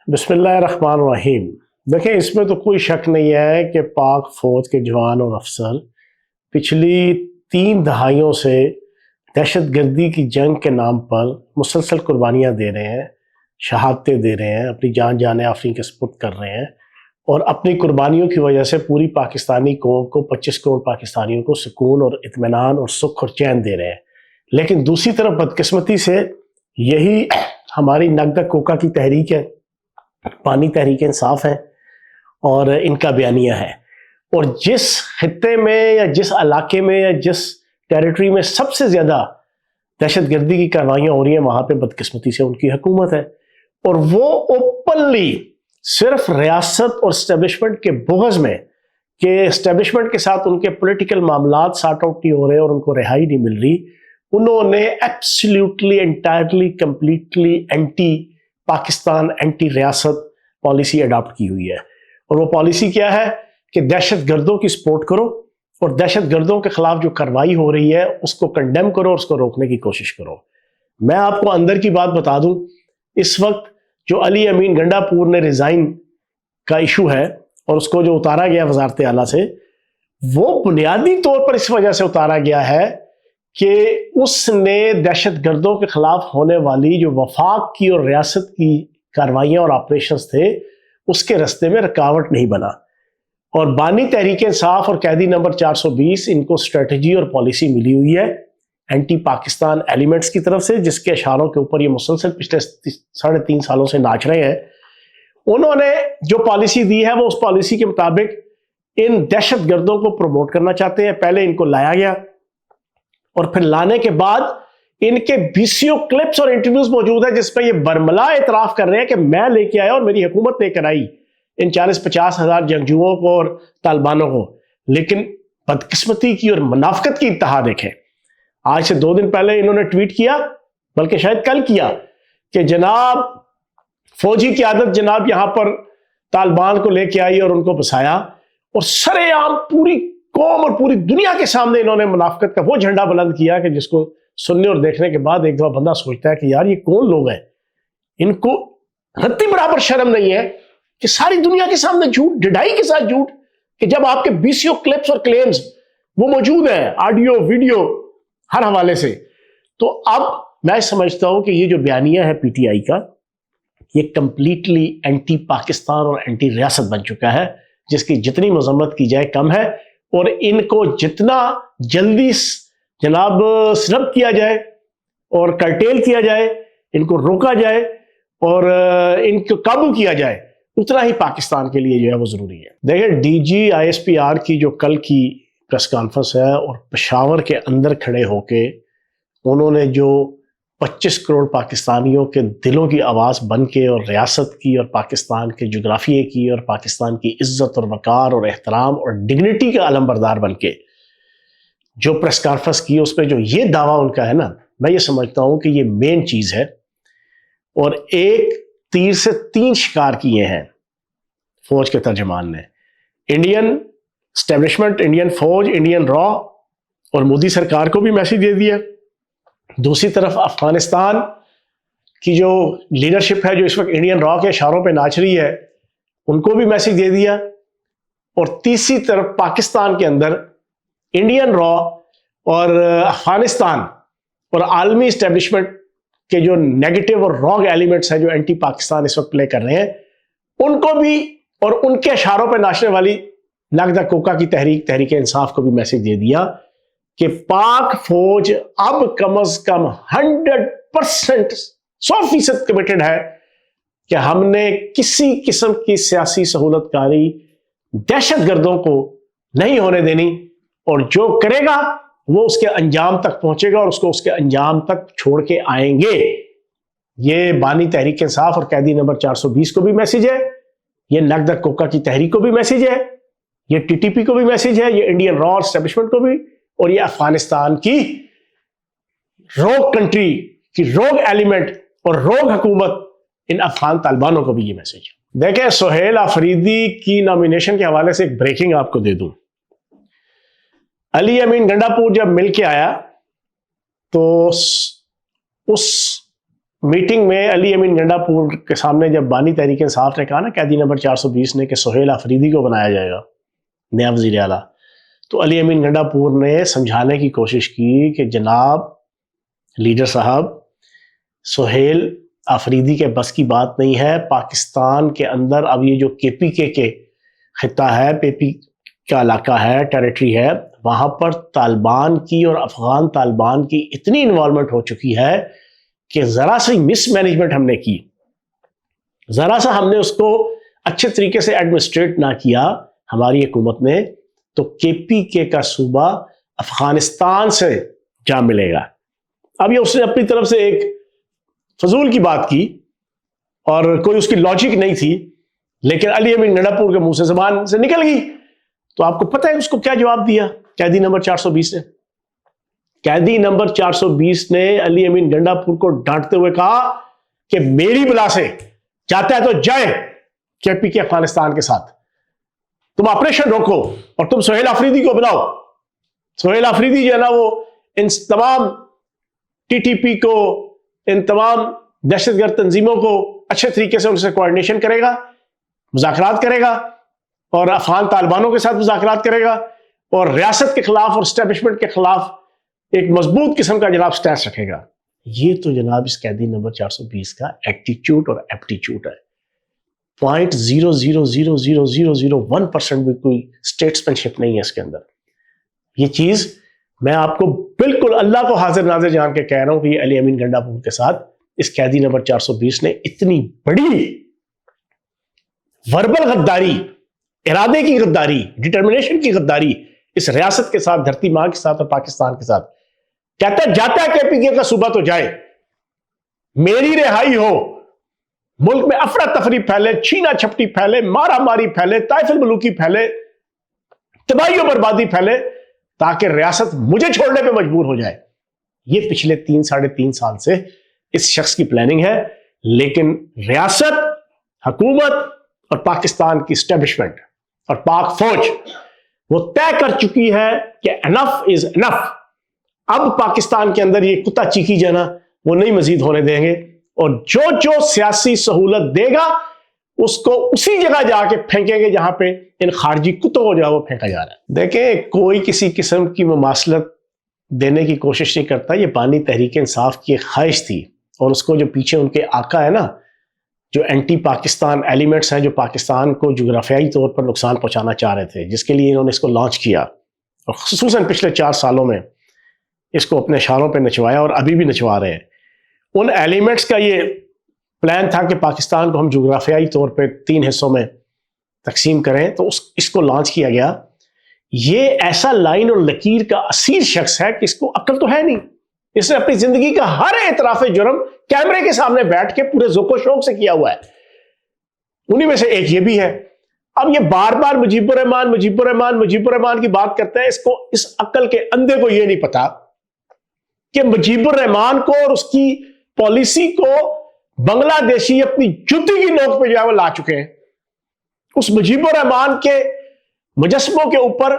بسم اللہ الرحمن الرحیم۔ دیکھیں، اس میں تو کوئی شک نہیں ہے کہ پاک فوج کے جوان اور افسر پچھلی 3 دہائیوں سے دہشت گردی کی جنگ کے نام پر مسلسل قربانیاں دے رہے ہیں، شہادتیں دے رہے ہیں، اپنی جان آفرین کے سپرد کر رہے ہیں، اور اپنی قربانیوں کی وجہ سے پوری پاکستانی قوم کو 25 کروڑ پاکستانیوں کو سکون اور اطمینان اور سکھ اور چین دے رہے ہیں۔ لیکن دوسری طرف بدقسمتی سے یہی ہماری نگدہ کوکا کی تحریک ہے، پانی تحریک انصاف ہے اور ان کا بیانیہ ہے، اور جس خطے میں یا جس علاقے میں یا جس ٹیریٹری میں سب سے زیادہ دہشت گردی کی کارروائیاں ہو رہی ہیں، وہاں پہ بدقسمتی سے ان کی حکومت ہے، اور وہ اوپنلی صرف ریاست اور اسٹیبلشمنٹ کے بغض میں کہ اسٹیبلشمنٹ کے ساتھ ان کے پولیٹیکل معاملات سارٹ آؤٹ نہیں ہو رہے اور ان کو رہائی نہیں مل رہی، انہوں نے absolutely entirely completely anti Pakistan anti ریاست پالیسی اڈاپٹ کی ہوئی ہے۔ اور وہ پالیسی کیا ہے کہ دہشت گردوں کی سپورٹ کرو اور دہشت گردوں کے خلاف جو کارروائی ہو رہی ہے اس کو کنڈیم کرو اور اس کو روکنے کی کوشش کرو۔ میں آپ کو اندر کی بات بتا دوں، اس وقت جو علی امین گنڈا پور نے ریزائن کا ایشو ہے اور اس کو جو اتارا گیا وزارت اعلیٰ سے، وہ بنیادی طور پر اس وجہ سے اتارا گیا ہے کہ اس نے دہشت گردوں کے خلاف ہونے والی جو وفاق کی اور ریاست کی کارروائیاں اور آپریشنز تھے اس کے رستے میں رکاوٹ نہیں بنا، اور بانی تحریک انصاف اور قیدی نمبر 420 ان کو اسٹریٹجی اور پالیسی ملی ہوئی ہے اینٹی پاکستان ایلیمنٹس کی طرف سے، جس کے اشاروں کے اوپر یہ مسلسل پچھلے 3.5 سالوں سے ناچ رہے ہیں۔ انہوں نے جو پالیسی دی ہے وہ اس پالیسی کے مطابق ان دہشت گردوں کو پروموٹ کرنا چاہتے ہیں۔ پہلے ان کو لایا گیا اور پھر لانے کے بعد ان کے BCO کلپس اور انٹرویوز موجود ہیں جس پہ یہ برملا اعتراف کر رہے ہیں کہ میں لے کے آیا اور میری حکومت لے کر آئی ان 40-50 ہزار جنگجوؤں کو اور طالبانوں کو۔ لیکن بدقسمتی کی اور منافقت کی انتہا دیکھیں، آج سے 2 دن پہلے انہوں نے ٹویٹ کیا، بلکہ شاید کل کیا، کہ جناب فوجی قیادت جناب یہاں پر طالبان کو لے کے آئی اور ان کو بسایا، اور سرے عام پوری قوم اور پوری دنیا کے سامنے انہوں نے منافقت کا وہ جھنڈا بلند کیا کہ جس کو سننے اور دیکھنے کے بعد ایک دفعہ بندہ سوچتا ہے کہ یار یہ کون لوگ ہیں، ان کو رتی برابر شرم نہیں ہے کہ ساری دنیا کے سامنے جھوٹ، ڈڈائی کے ساتھ جھوٹ، کہ جب آپ کے BCO کلپس اور کلیمز وہ موجود ہیں، آڈیو ویڈیو ہر حوالے سے۔ تو اب میں سمجھتا ہوں کہ یہ جو بیانیہ ہے PTI کا، یہ کمپلیٹلی اینٹی پاکستان اور اینٹی ریاست بن چکا ہے، جس کی جتنی مذمت کی جائے کم ہے، اور ان کو جتنا جلدی جناب سرب کیا جائے اور کرٹیل کیا جائے، ان کو روکا جائے اور ان کو قابو کیا جائے، اتنا ہی پاکستان کے لیے جو ہے وہ ضروری ہے۔ دیکھیں، DG ISPR کی جو کل کی پریس کانفرنس ہے، اور پشاور کے اندر کھڑے ہو کے انہوں نے جو 25 کروڑ پاکستانیوں کے دلوں کی آواز بن کے اور ریاست کی اور پاکستان کے جغرافیے کی اور پاکستان کی عزت اور وقار اور احترام اور ڈگنیٹی کا علمبردار بن کے جو پریس کانفرنس کی، اس پہ جو یہ دعویٰ ان کا ہے نا، میں یہ سمجھتا ہوں کہ یہ مین چیز ہے، اور ایک تیر سے 3 شکار کیے ہیں فوج کے ترجمان نے، انڈین اسٹیبلشمنٹ، انڈین فوج، انڈین را، اور مودی سرکار کو بھی میسج دے دیا۔ دوسری طرف افغانستان کی جو لیڈرشپ ہے جو اس وقت انڈین را کے اشاروں پہ ناچ رہی ہے، ان کو بھی میسج دے دیا، اور تیسری طرف پاکستان کے اندر انڈین را اور افغانستان اور عالمی اسٹیبلشمنٹ کے جو نیگیٹو اور رانگ ایلیمنٹس ہیں جو اینٹی پاکستان اس وقت پلے کر رہے ہیں، ان کو بھی اور ان کے اشاروں پہ ناچنے والی نگدہ کوکا کی تحریک انصاف کو بھی میسج دے دیا کہ پاک فوج اب کم از کم 100% 100% کمیٹڈ ہے کہ ہم نے کسی قسم کی سیاسی سہولت کاری دہشت گردوں کو نہیں ہونے دینی، اور جو کرے گا وہ اس کے انجام تک پہنچے گا اور اس کو اس کے انجام تک چھوڑ کے آئیں گے۔ یہ بانی تحریک انصاف اور قیدی نمبر 420 کو بھی میسج ہے، یہ نگدہ کوکا کی تحریک کو بھی میسج ہے، یہ TTP کو بھی میسج ہے، یہ انڈین را اور اسٹیبلشمنٹ کو بھی، اور یہ افغانستان کی روگ کنٹری کی روگ ایلیمنٹ اور روگ حکومت ان افغان طالبانوں کو بھی یہ میسج ہے۔ دیکھیں، سہیل آفریدی کی نامینیشن کے حوالے سے ایک بریکنگ آپ کو دے دوں۔ علی امین گنڈا پور جب مل کے آیا تو اس میٹنگ میں علی امین گنڈاپور کے سامنے جب بانی تحریک انصاف نے کہا نا قیدی نمبر 420 نے کہ سہیل آفریدی کو بنایا جائے گا نیا وزیر اعلیٰ، تو علی امین گنڈاپور نے سمجھانے کی کوشش کی کہ جناب لیڈر صاحب، سہیل آفریدی کے بس کی بات نہیں ہے۔ پاکستان کے اندر اب یہ جو کے پی کے خطہ ہے، پی پی کا علاقہ ہے، ٹیریٹری ہے، وہاں پر طالبان کی اور افغان طالبان کی اتنی انوالومنٹ ہو چکی ہے کہ ذرا سی مس مینجمنٹ ہم نے کی، ذرا سا ہم نے اس کو اچھے طریقے سے ایڈمنسٹریٹ نہ کیا ہماری حکومت نے، تو کے پی کے کا صوبہ افغانستان سے جا ملے گا۔ اب یہ اس نے اپنی طرف سے ایک فضول کی بات کی اور کوئی اس کی لاجک نہیں تھی، لیکن علی امین گنڈاپور کے منہ سے زبان سے نکل گئی۔ تو آپ کو پتہ ہے اس کو کیا جواب دیا قیدی نمبر 420 نے؟ قیدی نمبر 420 نے علی امین گنڈاپور کو ڈانٹتے ہوئے کہا کہ میری بلا سے جاتا ہے تو جائے کے پی کے افغانستان کے ساتھ، تم آپریشن روکو اور تم سہیل آفریدی کو بلاؤ۔ سہیل آفریدی جو ہے نا وہ ان تمام ٹی ٹی پی کو، ان تمام دہشت گرد تنظیموں کو اچھے طریقے سے ان سے کوارڈینیشن کرے گا، مذاکرات کرے گا، اور افغان طالبانوں کے ساتھ مذاکرات کرے گا، اور ریاست کے خلاف اور اسٹیبلشمنٹ کے خلاف ایک مضبوط قسم کا جناب سٹینس رکھے گا۔ یہ تو جناب اس قیدی نمبر 420 کا ایٹیچیوڈ اور ایپٹیچیوڈ ہے۔ 0.0000001% بھی کوئی اسٹیٹسمینشپ نہیں ہے اس کے اندر۔ یہ چیز میں آپ کو بالکل اللہ کو حاضر ناظر جان کے کہہ رہا ہوں کہ یہ علی امین گنڈاپور کے ساتھ اس قیدی نمبر 420 نے اتنی بڑی وربل غداری، ارادے کی غداری، ڈٹرمنیشن کی غداری اس ریاست کے ساتھ، دھرتی ماں کے ساتھ اور پاکستان کے ساتھ، کہتا ہے جاتا ہے کے پی کے کا صوبہ تو جائے، میری رہائی ہو، ملک میں افراتفری پھیلے، چھینا چھپٹی پھیلے، مارا ماری پھیلے، طائف الملوکی پھیلے، تباہی و بربادی پھیلے، تاکہ ریاست مجھے چھوڑنے پہ مجبور ہو جائے۔ یہ پچھلے 3-3.5 سال سے اس شخص کی پلاننگ ہے، لیکن ریاست، حکومت اور پاکستان کی اسٹیبلشمنٹ اور پاک فوج وہ طے کر چکی ہے کہ انف از انف۔ اب پاکستان کے اندر یہ کتا چیخی جانا وہ نہیں مزید ہونے دیں گے، اور جو سیاسی سہولت دے گا اس کو اسی جگہ جا کے پھینکیں گے جہاں پہ ان خارجی کتوں کو جو ہے وہ پھینکا جا رہا ہے۔ دیکھیں، کوئی کسی قسم کی مماثلت دینے کی کوشش نہیں کرتا۔ یہ بانی تحریک انصاف کی ایک خواہش تھی، اور اس کو جو پیچھے ان کے آقا ہے نا، جو اینٹی پاکستان ایلیمنٹس ہیں، جو پاکستان کو جغرافیائی طور پر نقصان پہنچانا چاہ رہے تھے، جس کے لیے انہوں نے اس کو لانچ کیا، اور خصوصاً پچھلے 4 سالوں میں اس کو اپنے اشاروں پہ نچوایا اور ابھی بھی نچوا رہے ہیں۔ ان ایلیمنٹس کا یہ پلان تھا کہ پاکستان کو ہم جغرافیائی طور پہ 3 حصوں میں تقسیم کریں، تو اس کو لانچ کیا گیا۔ یہ ایسا لائن اور لکیر کا اسیر شخص ہے کہ اس کو عقل تو ہے نہیں۔ اس نے اپنی زندگی کا ہر اعتراف جرم کیمرے کے سامنے بیٹھ کے پورے ذوق و شوق سے کیا ہوا ہے۔ انہی میں سے ایک یہ بھی ہے۔ اب یہ بار بار مجیب الرحمان مجیب الرحمان مجیب الرحمان کی بات کرتا ہے، اس عقل کے اندھے کو یہ نہیں پتا کہ مجیب الرحمان کو اور اس کی پالیسی کو بنگلہ دیشی اپنی جوتی کی نوک پہ جو ہے وہ لا چکے ہیں۔ اس مجیب الرحمان کے مجسموں کے اوپر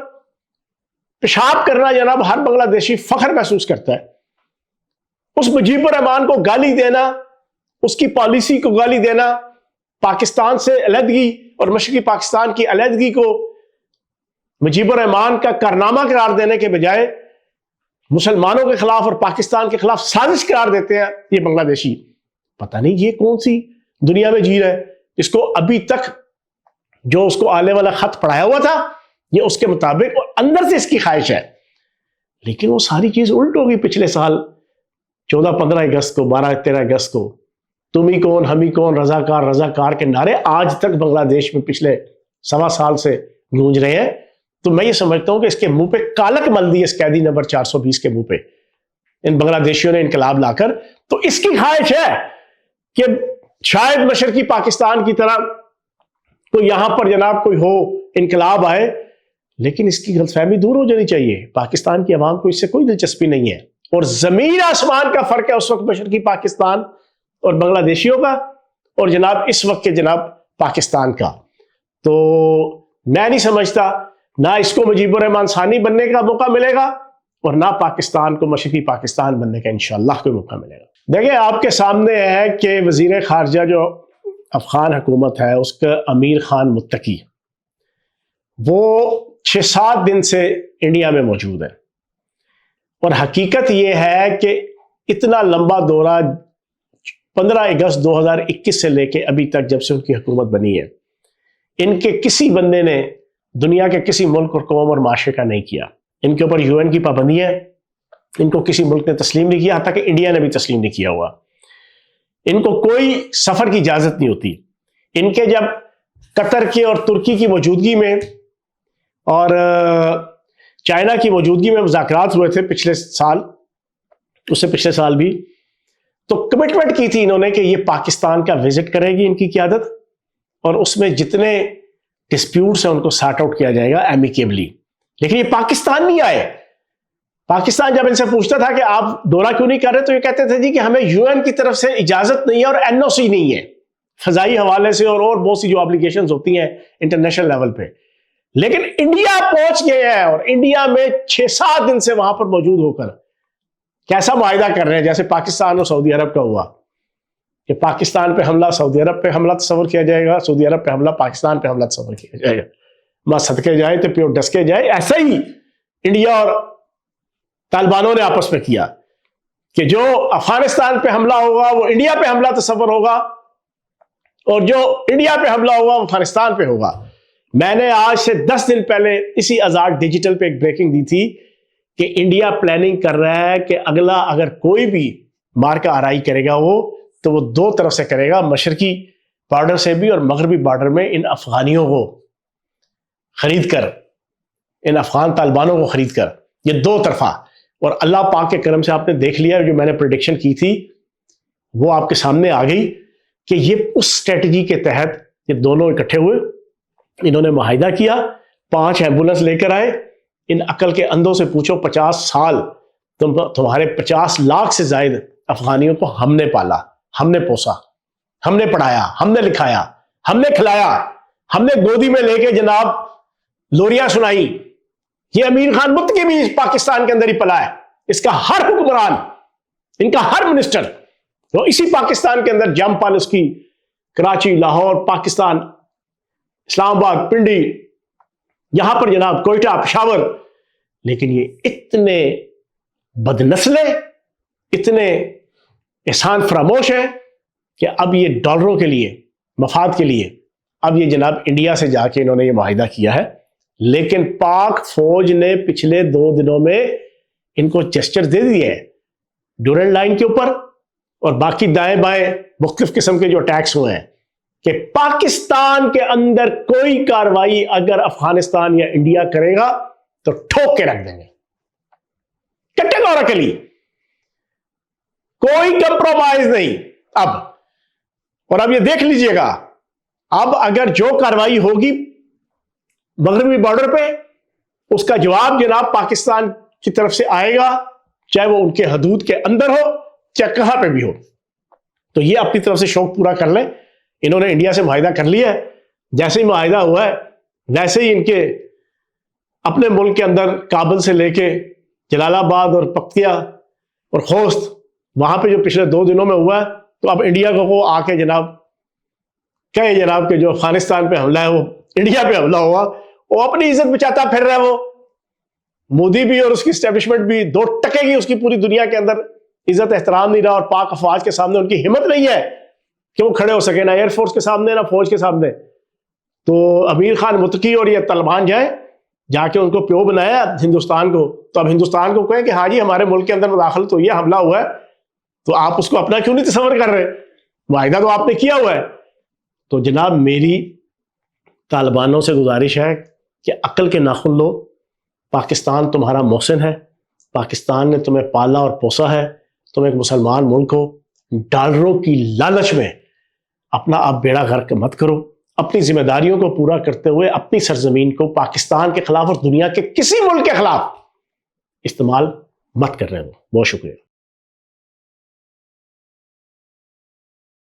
پیشاب کرنا جناب ہر بنگلہ دیشی فخر محسوس کرتا ہے۔ اس مجیب الرحمان کو گالی دینا، اس کی پالیسی کو گالی دینا، پاکستان سے علیحدگی اور مشرقی پاکستان کی علیحدگی کو مجیب الرحمان کا کارنامہ قرار دینے کے بجائے مسلمانوں کے خلاف اور پاکستان کے خلاف سازش قرار دیتے ہیں یہ بنگلہ دیشی۔ پتہ نہیں یہ کون سی دنیا میں جی رہا ہے۔ اس کو ابھی تک جو اس کو آنے والا خط پڑھایا ہوا تھا یہ اس کے مطابق اور اندر سے اس کی خواہش ہے، لیکن وہ ساری چیز الٹ ہوگی۔ پچھلے سال 14-15 اگست کو، 12-13 اگست کو تم ہی کون ہم ہی کون، رضاکار رضاکار کے نعرے آج تک بنگلہ دیش میں پچھلے 1.25 سال سے گونج رہے ہیں۔ تو میں یہ سمجھتا ہوں کہ اس کے منہ پہ کالک مل دی اس قیدی نمبر 420 کے منہ پہ ان بنگلہ دیشیوں نے انقلاب لا کر۔ تو اس کی خواہش ہے کہ شاید مشرقی پاکستان کی طرح کوئی یہاں پر جناب کوئی ہو، انقلاب آئے، لیکن اس کی غلط فہمی دور ہو جانی چاہیے۔ پاکستان کی عوام کو اس سے کوئی دلچسپی نہیں ہے، اور زمین آسمان کا فرق ہے اس وقت مشرقی پاکستان اور بنگلہ دیشیوں کا، اور جناب اس وقت کے جناب پاکستان کا۔ تو میں نہیں سمجھتا نہ اس کو مجیب الرحمان ثانی بننے کا موقع ملے گا، اور نہ پاکستان کو مشرقی پاکستان بننے کا انشاءاللہ کوئی موقع ملے گا۔ دیکھیں آپ کے سامنے ہے کہ وزیر خارجہ جو افغان حکومت ہے اس کا امیر خان متقی، وہ 6-7 دن سے انڈیا میں موجود ہے، اور حقیقت یہ ہے کہ اتنا لمبا دورہ 15 اگست 2021 سے لے کے ابھی تک جب سے ان کی حکومت بنی ہے، ان کے کسی بندے نے دنیا کے کسی ملک اور قوم اور معاشرے کا نہیں کیا۔ ان کے اوپر UN کی پابندی ہے، ان کو کسی ملک نے تسلیم نہیں کیا، حتیٰ کہ انڈیا نے بھی تسلیم نہیں کیا ہوا۔ ان کو کوئی سفر کی اجازت نہیں ہوتی۔ ان کے جب قطر کی اور ترکی کی موجودگی میں اور چائنا کی موجودگی میں مذاکرات ہوئے تھے پچھلے سال، اس سے پچھلے سال بھی، تو کمٹمنٹ کی تھی انہوں نے کہ یہ پاکستان کا وزٹ کرے گی ان کی قیادت، اور اس میں جتنے ڈسپیوٹس ہیں ان کو سارٹ آؤٹ کیا جائے گا ایمیکیبلی۔ لیکن یہ پاکستان نہیں آئے۔ پاکستان جب ان سے پوچھتا تھا کہ آپ دورہ کیوں نہیں کر رہے تو یہ کہتے تھے جی کہ ہمیں UN کی طرف سے اجازت نہیں ہے اور NOC نہیں ہے، فضائی حوالے سے اور بہت سی جو اپلیکیشنز ہوتی ہیں انٹرنیشنل لیول پہ۔ لیکن انڈیا پہنچ گئے ہیں، اور انڈیا میں 6-7 دن سے وہاں پر موجود ہو کر کیسا معاہدہ کر رہے ہیں، جیسے پاکستان اور سعودی عرب کا ہوا کہ پاکستان پہ حملہ سعودی عرب پہ حملہ تصور کیا جائے گا، سعودی عرب پہ حملہ پاکستان پہ حملہ تصور کیا جائے گا، ماں صدقے جائے تو پیو ڈسکے جائے۔ ایسا ہی انڈیا اور طالبانوں نے آپس میں کیا کہ جو افغانستان پہ حملہ ہوگا وہ انڈیا پہ حملہ تصور ہوگا، اور جو انڈیا پہ حملہ ہوگا وہ افغانستان پہ ہوگا۔ میں نے آج سے 10 دن پہلے اسی آزاد ڈیجیٹل پہ ایک بریکنگ دی تھی کہ انڈیا پلاننگ کر رہا ہے کہ اگلا اگر کوئی بھی مارکا آرائی کرے گا تو وہ 2 طرف سے کرے گا، مشرقی بارڈر سے بھی اور مغربی بارڈر میں ان افغانیوں کو خرید کر، ان افغان طالبانوں کو خرید کر، یہ 2 طرفہ۔ اور اللہ پاک کے کرم سے آپ نے دیکھ لیا جو میں نے پریڈکشن کی تھی وہ آپ کے سامنے آ گئی کہ یہ اس اسٹریٹجی کے تحت یہ دونوں اکٹھے ہوئے، انہوں نے معاہدہ کیا، 5 ایمبولینس لے کر آئے۔ ان عقل کے اندھوں سے پوچھو 50 سال تمہارے 50 لاکھ سے زائد افغانیوں کو ہم نے پالا، ہم نے پوسا، ہم نے پڑھایا، ہم نے لکھایا، ہم نے کھلایا، ہم نے گودی میں لے کے جناب لوریاں سنائی۔ یہ امیر خان متقی بھی پاکستان کے اندر ہی پلا ہے، اس کا ہر حکمران، ان کا ہر منسٹر وہ اسی پاکستان کے اندر جم پل، اس کی کراچی، لاہور، پاکستان، اسلام آباد، پنڈی، یہاں پر جناب کوئٹہ، پشاور۔ لیکن یہ اتنے بدنسلے، اتنے احسان فراموش ہیں کہ اب یہ ڈالروں کے لیے، مفاد کے لیے، اب یہ جناب انڈیا سے جا کے انہوں نے یہ معاہدہ کیا ہے۔ لیکن پاک فوج نے پچھلے 2 دنوں میں ان کو جسچر دے دیے ہیں ڈورنڈ لائن کے اوپر اور باقی دائیں بائیں مختلف قسم کے جو اٹیکس ہوئے ہیں کہ پاکستان کے اندر کوئی کاروائی اگر افغانستان یا انڈیا کرے گا تو ٹھوک کے رکھ دیں گے، کیٹیگوریکلی، کوئی کمپرومائز نہیں اب۔ اور اب یہ دیکھ لیجئے گا، اب اگر جو کاروائی ہوگی مغربی بارڈر پہ، اس کا جواب جناب پاکستان کی طرف سے آئے گا، چاہے وہ ان کے حدود کے اندر ہو چاہے کہاں پہ بھی ہو۔ تو یہ اپنی طرف سے شوق پورا کر لیں۔ انہوں نے انڈیا سے معاہدہ کر لیا ہے، جیسے ہی معاہدہ ہوا ہے ویسے ہی ان کے اپنے ملک کے اندر کابل سے لے کے جلال آباد اور پکتیا اور خوست، وہاں پہ جو پچھلے 2 دنوں میں ہوا ہے، تو اب انڈیا کو آ کے جناب کہے جناب کہ جو افغانستان پہ حملہ ہے وہ انڈیا پہ حملہ ہوا، وہ اپنی عزت بچاتا پھر رہا ہے۔ وہ مودی بھی اور اس کی اسٹیبلشمنٹ بھی 2 ٹکے کی اس کی پوری دنیا کے اندر عزت احترام نہیں رہا، اور پاک افواج کے سامنے ان کی ہمت نہیں ہے کہ وہ کھڑے ہو سکے، نہ ایئر فورس کے سامنے نہ فوج کے سامنے۔ تو امیر خان متقی اور یہ طالبان جائیں، جا کے ان کو پیو بنایا ہندوستان کو، تو اب ہندوستان کو کہیں کہ ہاں جی ہمارے ملک کے اندر مداخلت ہوئی ہے، حملہ ہوا ہے، تو آپ اس کو اپنا کیوں نہیں تصور کر رہے؟ معاہدہ تو آپ نے کیا ہوا ہے۔ تو جناب میری طالبانوں سے گزارش ہے کہ عقل کے ناخن لو، پاکستان تمہارا محسن ہے، پاکستان نے تمہیں پالا اور پوسا ہے، تم ایک مسلمان ملک ہو، ڈالروں کی لالچ میں اپنا آپ بیڑا غرق مت کرو، اپنی ذمہ داریوں کو پورا کرتے ہوئے اپنی سرزمین کو پاکستان کے خلاف اور دنیا کے کسی ملک کے خلاف استعمال مت کر رہے ہو۔ بہت شکریہ۔